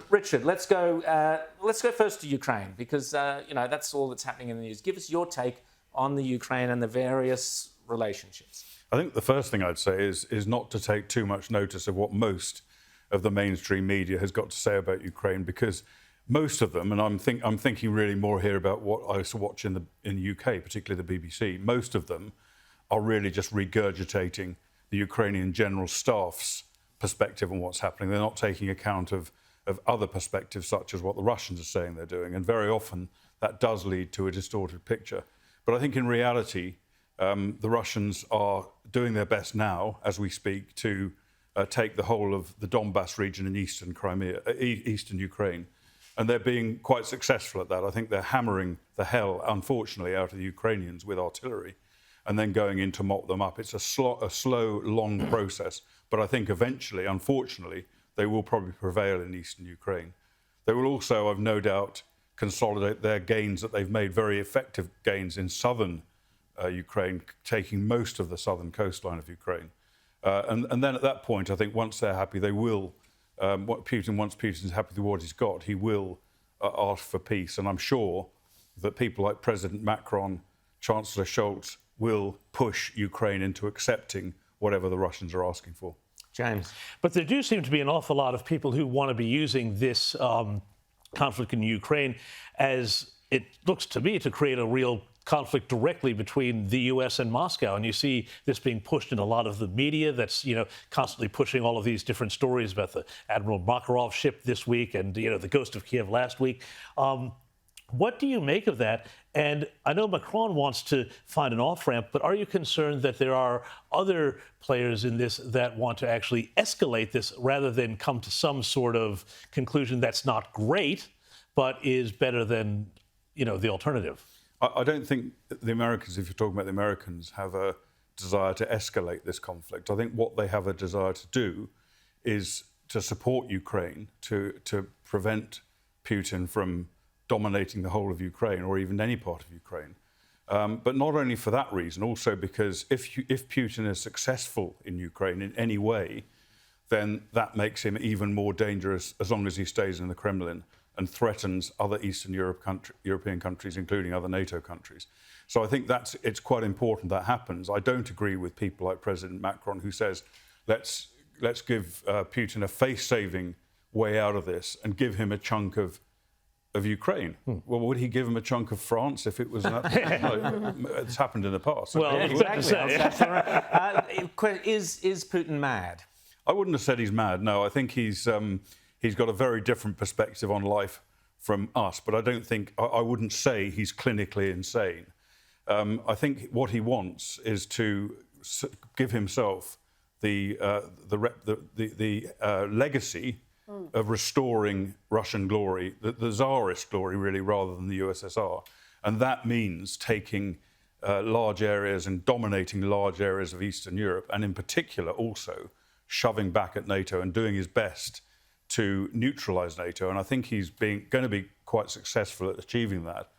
Richard, let's go first to Ukraine because that's all that's happening in the news. Give us your take on the Ukraine and the various relationships. I think the first thing I'd say is not to take too much notice of what most of the mainstream media has got to say about Ukraine, because most of them, and I'm thinking really more here about what I used to watch in the UK, particularly the BBC. Most of them are really just regurgitating the Ukrainian general staff's perspective on what's happening. They're not taking account of other perspectives, such as what the Russians are saying they're doing, and very often that does lead to a distorted picture. But I think in reality, the Russians are doing their best now, as we speak, to take the whole of the Donbass region in eastern Ukraine. And they're being quite successful at that. I think they're hammering the hell, unfortunately, out of the Ukrainians with artillery and then going in to mop them up. It's a slow, long process. But I think eventually, unfortunately, they will probably prevail in eastern Ukraine. They will also, I've no doubt, consolidate their gains that they've made, very effective gains in southern Ukraine, taking most of the southern coastline of Ukraine. And then at that point, I think once they're happy, they will, once Putin's happy with what he's got, he will ask for peace. And I'm sure that people like President Macron, Chancellor Scholz, will push Ukraine into accepting whatever the Russians are asking for. James. But there do seem to be an awful lot of people who want to be using this conflict in Ukraine as, it looks to me, to create a real conflict directly between the U.S. and Moscow. And you see this being pushed in a lot of the media that's, constantly pushing all of these different stories about the Admiral Makarov ship this week and, the Ghost of Kiev last week. What do you make of that? And I know Macron wants to find an off-ramp, but are you concerned that there are other players in this that want to actually escalate this rather than come to some sort of conclusion that's not great, but is better than, the alternative? I don't think the Americans, if you're talking about the Americans, have a desire to escalate this conflict. I think what they have a desire to do is to support Ukraine, to prevent Putin from dominating the whole of Ukraine or even any part of Ukraine. But not only for that reason, also because if Putin is successful in Ukraine in any way, then that makes him even more dangerous as long as he stays in the Kremlin and threatens other Eastern European countries, including other NATO countries. So I think it's quite important that happens. I don't agree with people like President Macron, who says, let's give Putin a face-saving way out of this and give him a chunk of Ukraine. Well, would he give him a chunk of France if it was that? No, it's happened in the past. Well, exactly. Is Putin mad? I wouldn't have said he's mad. No, I think he's got a very different perspective on life from us. But I wouldn't say he's clinically insane. I think what he wants is to give himself the legacy of restoring Russian glory, the tsarist glory, really, rather than the USSR. And that means taking large areas and dominating large areas of Eastern Europe, and in particular also shoving back at NATO and doing his best to neutralise NATO. And I think he's going to be quite successful at achieving that.